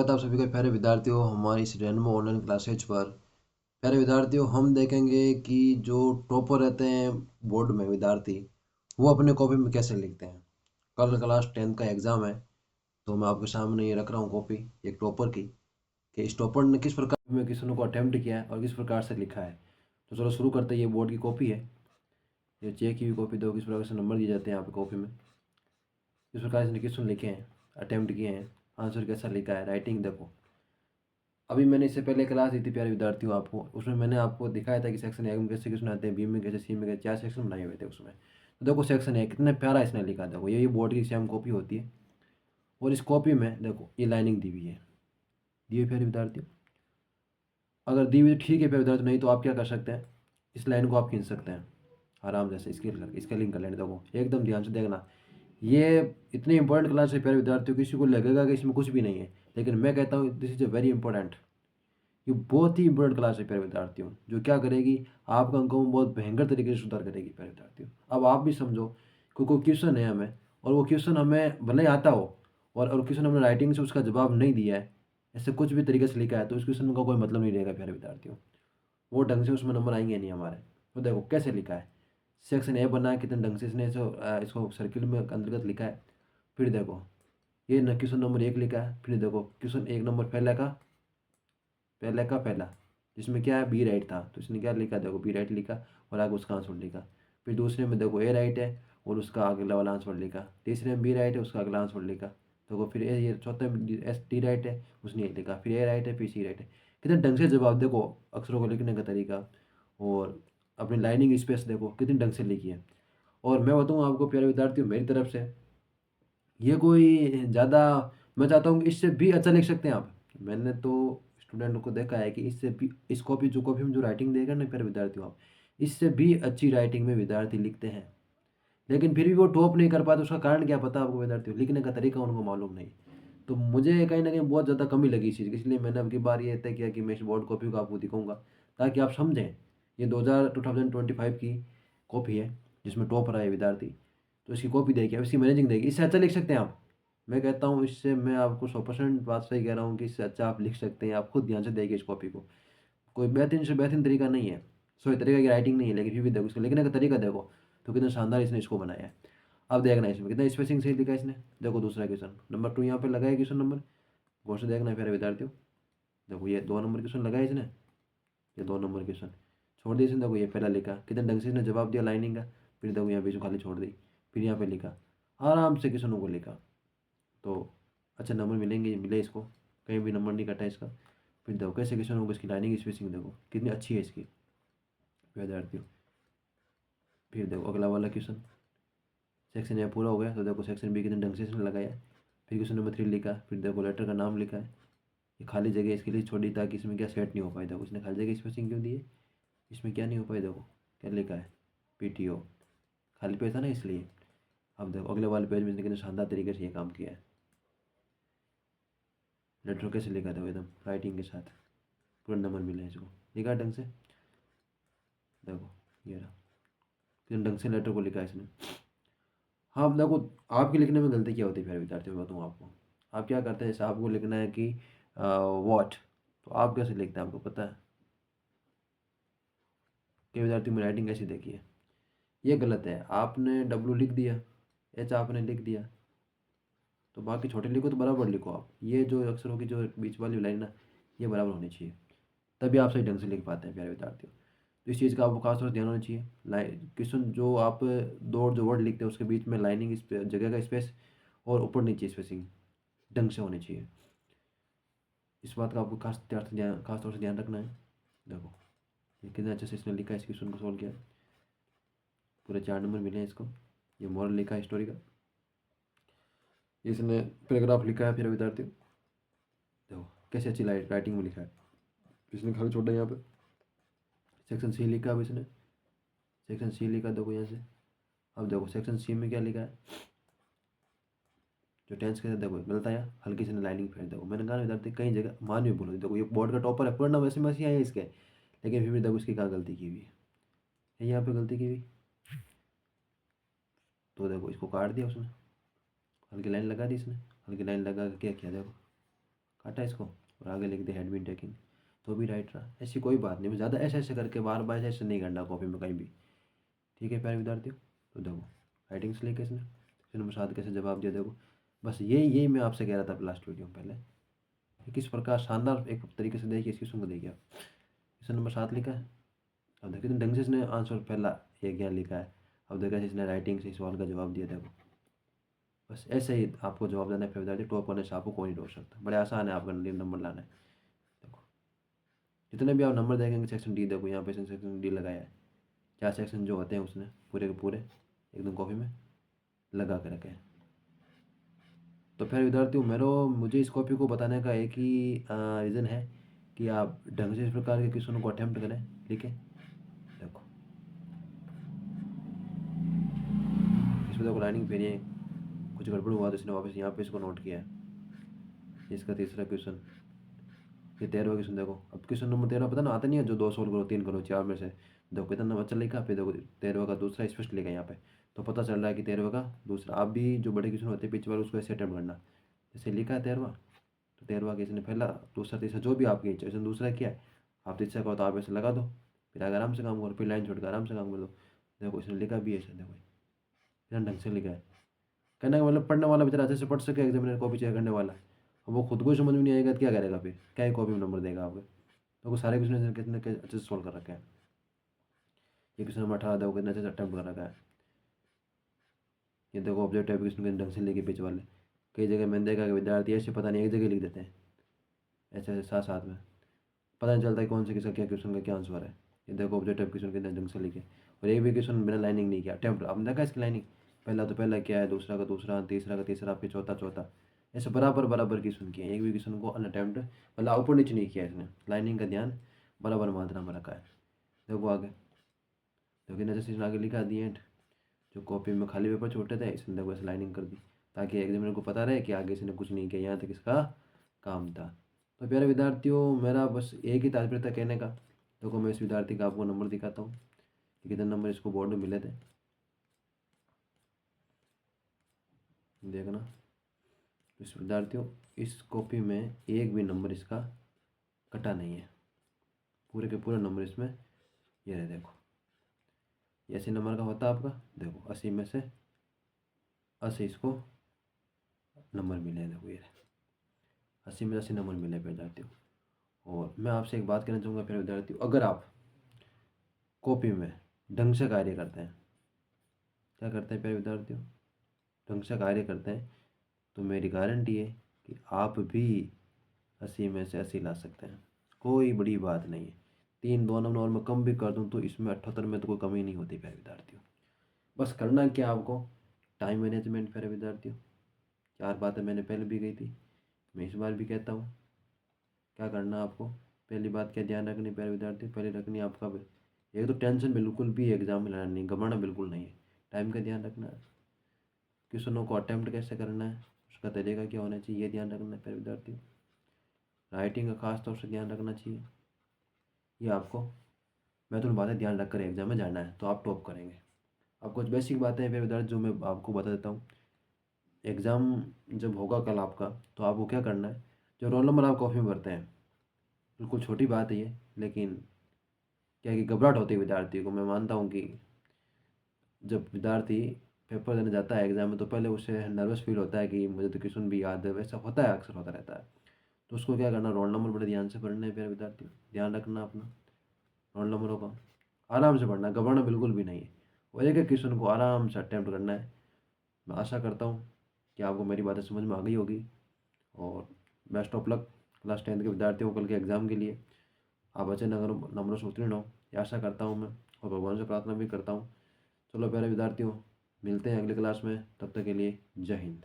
स्वागत है आप सभी के प्यारे विद्यार्थियों हमारी इस रेनबो ऑनलाइन क्लासेज पर। प्यारे विद्यार्थियों, हम देखेंगे कि जो टॉपर रहते हैं बोर्ड में विद्यार्थी, वो अपने कॉपी में कैसे लिखते हैं। कल क्लास 10 का एग्जाम है, तो मैं आपके सामने ये रख रहा हूँ कॉपी एक टॉपर की, कि इस टॉपर ने किस प्रकार में क्वेश्चन को अटेम्प्ट किया है और किस प्रकार से लिखा है। तो चलो शुरू करते हैं। ये बोर्ड की कॉपी है, ये चेक की हुई कॉपी। दो किस प्रकार से नंबर दिए जाते हैं यहाँ पे कॉपी में, किस प्रकार से क्वेश्चन लिखे हैं, अटेम्प्ट किए हैं, आंसर कैसा लिखा है, राइटिंग देखो। अभी मैंने इससे पहले क्लास दी थी प्यारे विद्यार्थियों आपको, उसमें मैंने आपको दिखाया था कि सेक्शन ए में कैसे क्वेश्चन आते हैं, बी में कैसे, सी में कैसे, 4 सेक्शन बनाए हुए थे उसमें। तो देखो सेक्शन ए कितने प्यारा इसने लिखा, देखो ये बोर्ड की सेम कॉपी होती है और इस कॉपी में देखो ये लाइनिंग दी हुई है, दी हुई प्यारे विद्यार्थियों। अगर दी हुई ठीक है प्यारे विद्यार्थियों, नहीं तो आप क्या कर सकते हैं, इस लाइन को आप खींच सकते हैं आराम से, स्केलिंग कर लेने। देखो एकदम ध्यान से देखना, ये इतनी इंपॉर्टेंट क्लास है प्यारे विद्यार्थियों, किसी को लगेगा कि इसमें कुछ भी नहीं है, लेकिन मैं कहता हूँ this is a very important. ये बहुत ही इंपॉर्टेंट क्लास है प्यारे विद्यार्थियों, जो क्या करेगी, आपका अंकों में बहुत भयंकर तरीके से सुधार करेगी प्यारे विद्यार्थियों। अब आप भी समझो, कोई क्वेश्चन है हमें, और वो क्वेश्चन हमें भले ही आता हो, और क्वेश्चन हमने राइटिंग से उसका जवाब नहीं दिया है, ऐसे कुछ भी तरीके से लिखा है, तो उस क्वेश्चन का कोई मतलब नहीं रहेगा प्यारे विद्यार्थियों, वो ढंग से उसमें नंबर आएंगे नहीं हमारे। तो देखो कैसे लिखा है, सेक्शन ए बना है, कितने ढंग से इसने इसको सर्किल में अंतर्गत लिखा है। फिर देखो ये क्वेश्चन नंबर 1 लिखा है, फिर देखो क्वेश्चन 1 नंबर पहला, जिसमें क्या है, बी राइट था, तो इसने क्या लिखा, देखो बी राइट लिखा और आगे उसका आंसर लिखा। फिर दूसरे में देखो ए राइट है और उसका अगला वाला आंसर लिखा। तीसरे में बी राइट है, उसका अगला आंसर लिखा। देखो फिर ए, ये चौथे में एस डी राइट है, उसने ये लिखा। फिर ए राइट है, फिर सी राइट है। कितने ढंग से जवाब, देखो अक्षरों को लिखने का तरीका और अपनी लाइनिंग स्पेस देखो कितनी ढंग से लिखी है। और मैं बताऊँ आपको प्यारे विद्यार्थियों, मेरी तरफ से ये कोई ज़्यादा, मैं चाहता हूँ कि इससे भी अच्छा लिख सकते हैं आप। मैंने तो स्टूडेंट को देखा है कि इससे भी, इस कॉपी में जो राइटिंग देगा ना प्यारे विद्यार्थियों आप, इससे भी अच्छी राइटिंग में विद्यार्थी लिखते हैं, लेकिन फिर भी वो टॉप नहीं कर पाते। उसका कारण क्या पता आपको विद्यार्थियों, लिखने का तरीका उनको मालूम नहीं। तो मुझे कहीं ना कहीं बहुत ज़्यादा कमी लगी इस चीज़ की, इसलिए मैंने अब की बार ये तय किया कि मैं इस बोर्ड कॉपी को आपको दिखाऊंगा, ताकि आप समझें। ये 2025 की कॉपी है, जिसमें टॉप रहा है विद्यार्थी, तो इसकी कॉपी देखिए, अब इसकी मैनेजिंग देखिए, इससे अच्छा लिख सकते हैं आप। मैं कहता हूँ इससे, मैं आपको 100% बात सही कह रहा हूँ कि इससे अच्छा आप लिख सकते हैं। आप खुद ध्यान से देखिए इस कॉपी को, कोई बेहतरीन से बेहतरीन तरीका नहीं है, सॉरी तरीका की राइटिंग नहीं है, लेकिन फिर भी देखो इसको लिखने का तरीका देखो, तो कितना शानदार इसने इसको बनाया है। अब देखना इसमें कितना स्पेसिंग सही लिखा है इसने। देखो दूसरा क्वेश्चन नंबर 2 यहाँ पे लगा है, क्वेश्चन नंबर, गौर से देखना है प्यारे विद्यार्थियों। देखो ये 2 नंबर क्वेश्चन लगा है इसने, ये 2 नंबर क्वेश्चन छोड़ दिया इसने। देखो ये पहला लिखा, कितने ढंग से इसने जवाब दिया लाइनिंग का। फिर देखो यहाँ बीच में खाली छोड़ दी, फिर यहाँ पे लिखा, आराम से क्वेश्चनों को लिखा, तो अच्छे नंबर मिलेंगे, मिले इसको, कहीं भी नंबर नहीं कटा इसका। फिर देखो कैसे क्वेश्चन होगा, इसकी लाइनिंग स्पेसिंग देखो कितनी अच्छी है इसकी विद्यार्थियों। फिर देखो अगला वाला क्वेश्चन, सेक्शन ए पूरा हो गया, तो देखो सेक्शन बी कितने ढंग से इसने लगाया। फिर क्वेश्चन नंबर 3 लिखा, फिर देखो लेटर का नाम लिखा है, ये खाली जगह इसके लिए छोड़ी ताकि इसमें क्या सेट नहीं हो पाए। देखो इसने खाली जगह स्पेसिंग क्यों दी है, इसमें क्या नहीं हो पाए, देखो क्या लिखा है, पीटीओ, खाली पेज था ना इसलिए। अब देखो अगले वाले पेज में इसने कितने शानदार तरीके से ये काम किया है, लेटर कैसे लिखा था एकदम राइटिंग के साथ, पूरा नंबर मिले हैं इसको, लिखा है ढंग से। देखो ये रहा, कितने ढंग से लेटर को लिखा है इसने। हाँ अब देखो, आपके लिखने में गलती क्या होती है फिर विद्यार्थियों, मैं बताऊँ आपको। आप क्या करते हैं, जैसे आपको लिखना है कि वॉट, तो आप कैसे लिखते हैं आपको पता है कि विद्यार्थी में राइटिंग कैसी देखी है। ये गलत है, आपने डब्लू लिख दिया, एच आपने लिख दिया, तो बाकी छोटे लिखो तो बराबर लिखो आप। ये जो अक्षरों की जो बीच वाली लाइन ना, ये बराबर होनी चाहिए, तभी आप सही ढंग से लिख पाते हैं प्यारे विद्यार्थियों। तो इस चीज़ का आपको खास तौर से ध्यान होना चाहिए। लाइन क्वेश्चन जो आप दो जो वर्ड लिखते हैं उसके बीच में लाइनिंग जगह का स्पेस और ऊपर नीचे स्पेसिंग ढंग से होनी चाहिए। इस बात का आपको खास तौर से ध्यान रखना है। देखो ये कितने अच्छे से इसने लिखा है, इस क्वेश्चन को सोल्व किया, पूरे 4 नंबर मिले हैं इसको। ये मॉरल लिखा है स्टोरी का, इसने पैराग्राफ लिखा है फिर विद्यार्थी, देखो कैसे अच्छी राइटिंग में लिखा है। इसने खाली छोड़ा यहाँ पे सेक्शन सी लिखा, अब इसने सेक्शन सी लिखा, देखो यहाँ से। अब देखो सेक्शन सी में क्या लिखा है, जो टेंस के साथ देखो गलत आया, हल्की से लाइनिंग फेर। देखो मैंने कहा विद्यार्थी कई जगह मान भी बोलो, देखो ये बोर्ड का टॉपर है, पूरा नाम वैसे मैसे आया इसके, लेकिन फिर भी देखो इसकी कहाँ गलती की हुई है, यहाँ पे गलती की हुई। तो देखो इसको काट दिया उसने, हल्की लाइन लगा दी इसने, हल्की लाइन लगा के क्या किया, देखो काटा इसको और आगे लिख दिया हैड बीन टेकिंग, तो भी राइट रहा। ऐसी कोई बात नहीं, ज़्यादा ऐसे ऐसे करके बार बार ऐसे नहीं करना कॉपी में कहीं भी। ठीक है प्यारे विद्यार्थियों, तो देखो राइटिंग से लेके इसने क्वेश्चन नंबर 7 कैसे जवाब दिया देखो। बस यही मैं आपसे कह रहा था लास्ट वीडियो में पहले, किस प्रकार शानदार एक तरीके से देखिए इस क्वेश्चन को। देखिए क्वेश्चन नंबर 7 लिखा है, अब देखिए तो ढंग से इसने आंसर पहला एक ज्ञान लिखा है। अब देखा इसने राइटिंग से इस सवाल का जवाब दिया देखो। बस ऐसे ही आपको जवाब देना है फिर विद्यार्थी, टॉप करने से आपको कोई नहीं रोक सकता। बड़े आसान है आपका नंबर लाना है। देखो जितने भी आप नंबर देखेंगे सेक्शन डी, देखो यहाँ पे सेक्शन डी लगाया है, 4 सेक्शन जो होते हैं उसने पूरे के पूरे एकदम कॉपी में लगा के रखे हैं। तो फिर विद्यार्थियों मुझे इस कॉपी को बताने का एक ही रीज़न है कि आप ढंग से इस प्रकार के क्वेश्चनों को अटेम्प्ट करें। ठीक है, देखो इसमें देखो लाइनिंग फेरी है, कुछ गड़बड़ हुआ तो इसने वापस यहाँ पे इसको नोट किया है। इसका तीसरा क्वेश्चन, ये 13वां क्वेश्चन देखो। अब क्वेश्चन नंबर 13 पता ना आता नहीं है, जो 2 सोल्व करो 3 करो 4 में से देखो कितना नंबर चल लिखा। फिर देखो 13वां का दूसरा स्पष्ट लिखा यहाँ पे, तो पता चल रहा है कि 13वां का दूसरा। आप भी जो बड़े क्वेश्चन होते हैं पिच वाले उसको ऐसे अटेम्प्ट करना, जैसे लिखा है 13वां, तो 13वां क्वेश्चन पहला दूसरा तीसरा जो भी आपकी इच्छा दूसरा क्या है आप तीसरा करो तो आप ऐसे लगा दो, फिर आगे आराम से काम करो, फिर लाइन छोड़ कर आराम से काम कर दो। देखो इसने लिखा भी है ऐसे, देखो इतना ढंग से लिखा है। कहने का मतलब पढ़ने वाला बेचारा अच्छे से पढ़ सके, एग्जामिनर कॉपी चेक करने वाला, अब वो खुद को ही समझ में नहीं आएगा तो क्या करेगा, फिर क्या ही कॉपी में नंबर देगा आपके। तो वो सारे क्वेश्चन कितने अच्छे से सोल्व कर रखे हैं। ये क्वेश्चन नंबर 18 देखो कितने अच्छे से अटेम्प्ट कर रखा है। ये देखो ऑब्जेक्टिव क्वेश्चन के ढंग से लेके पेज वाले, कई जगह मैंने देखा कि विद्यार्थी ऐसे पता नहीं एक जगह लिख देते हैं ऐसे ऐसे साथ साथ में, पता नहीं चलता है कौन से किसका क्या क्वेश्चन का क्या आंसर है। ये देखो ऑब्जेक्टिव क्वेश्चन कितने ढंग से लिखे, और एक भी क्वेश्चन बिना लाइनिंग नहीं किया अटेम्प्ट। आपने देखा इसकी लाइनिंग, पहला तो पहला क्या है, दूसरा का दूसरा, तीसरा का तीसरा, फिर चौथा चौथा, ऐसे बराबर बराबर क्वेश्चन किए, एक भी क्वेश्चन को अनअटेम्प्ट मतलब ऊपर नीचे नहीं किया इसने। लाइनिंग का ध्यान बराबर मात्रा में रखा है। देखो आगे, देखो कितना जैसे आगे लिखा दी एंड, जो कॉपी में खाली पेपर छोटे थे इसने देखो ऐसे लाइनिंग कर दी, ताकि एग्जामिनर को पता रहे कि आगे इसने कुछ नहीं किया, यहाँ तक इसका काम था। तो प्यारे विद्यार्थियों मेरा बस एक ही तात्पर्य था कहने का। देखो मैं इस विद्यार्थी का आपको नंबर दिखाता हूँ कि कितने नंबर इसको बोर्ड में मिले थे। देखना इस विद्यार्थियों, इस कॉपी में एक भी नंबर इसका कटा नहीं है, पूरे के पूरे नंबर इसमें ये रहे। देखो ये 80 नंबर का होता है आपका, देखो 80 में से 80 इसको नंबर मिले हैं। देखो ये 80 में 80 नंबर मिले विद्यार्थियों। और मैं आपसे एक बात कहना चाहूँगा फिर विद्यार्थियों, अगर आप कॉपी में ढंग से कार्य करते हैं, क्या करते हैं प्यारे विद्यार्थियों, ढंग से कार्य करते हैं, तो मेरी गारंटी है कि आप भी 80 में से 80 ला सकते हैं। कोई बड़ी बात नहीं है, 3 2 नंबर और मैं कम भी कर दूं तो इसमें 78 में तो कोई कमी नहीं होती प्यारे विद्यार्थियों। बस करना क्या आपको, टाइम मैनेजमेंट प्यारे विद्यार्थियों। 4 बातें मैंने पहले भी कही थी, मैं इस बार भी कहता हूँ। क्या करना आपको, पहली बात क्या ध्यान रखनी प्यारे विद्यार्थी, पहले रखनी आपका एक तो टेंशन बिल्कुल भी एग्जाम में लेना नहीं, घबराना बिल्कुल नहीं है। टाइम का ध्यान रखना है, क्वेश्चनों को अटेम्प्ट कैसे करना है, उसका तरीका क्या होना चाहिए, ये ध्यान रखना है प्यारे विद्यार्थी। राइटिंग का खास तौर से ध्यान रखना चाहिए। ये आपको मैं तो बातें ध्यान रख कर एग्जाम में जाना है तो आप टॉप करेंगे। अब कुछ बेसिक बातें हैं प्यारे विद्यार्थी जो मैं आपको बता देता हूँ। एग्ज़ाम जब होगा कल आपका, तो आपको क्या करना है, जो रोल नंबर आप कॉपी में भरते हैं, बिल्कुल छोटी बात है ये, लेकिन क्या है कि घबराहट होती है विद्यार्थी को। मैं मानता हूँ कि जब विद्यार्थी पेपर देने जाता है एग्जाम में तो पहले उसे नर्वस फील होता है कि मुझे तो क्वेश्चन भी याद है, वैसा होता है, अक्सर होता रहता है। तो उसको क्या करना, रोल नंबर बड़े ध्यान से पढ़ना है प्यारे विद्यार्थी, ध्यान रखना अपना रोल नंबरों का, आराम से पढ़ना, घबराना बिल्कुल भी नहीं है, और एक एक क्वेश्चन को आराम से अटैम्प्ट करना है। मैं आशा करता हूँ कि आपको मेरी बातें समझ में आ गई होगी, और बेस्ट ऑफ लक क्लास 10 के विद्यार्थियों को कल के एग्ज़ाम के लिए। आप अच्छे नंबरों से उत्तीर्ण हो, ये आशा करता हूँ मैं, और भगवान से प्रार्थना भी करता हूँ। चलो प्यारे विद्यार्थियों, मिलते हैं अगली क्लास में, तब तक के लिए जय हिंद।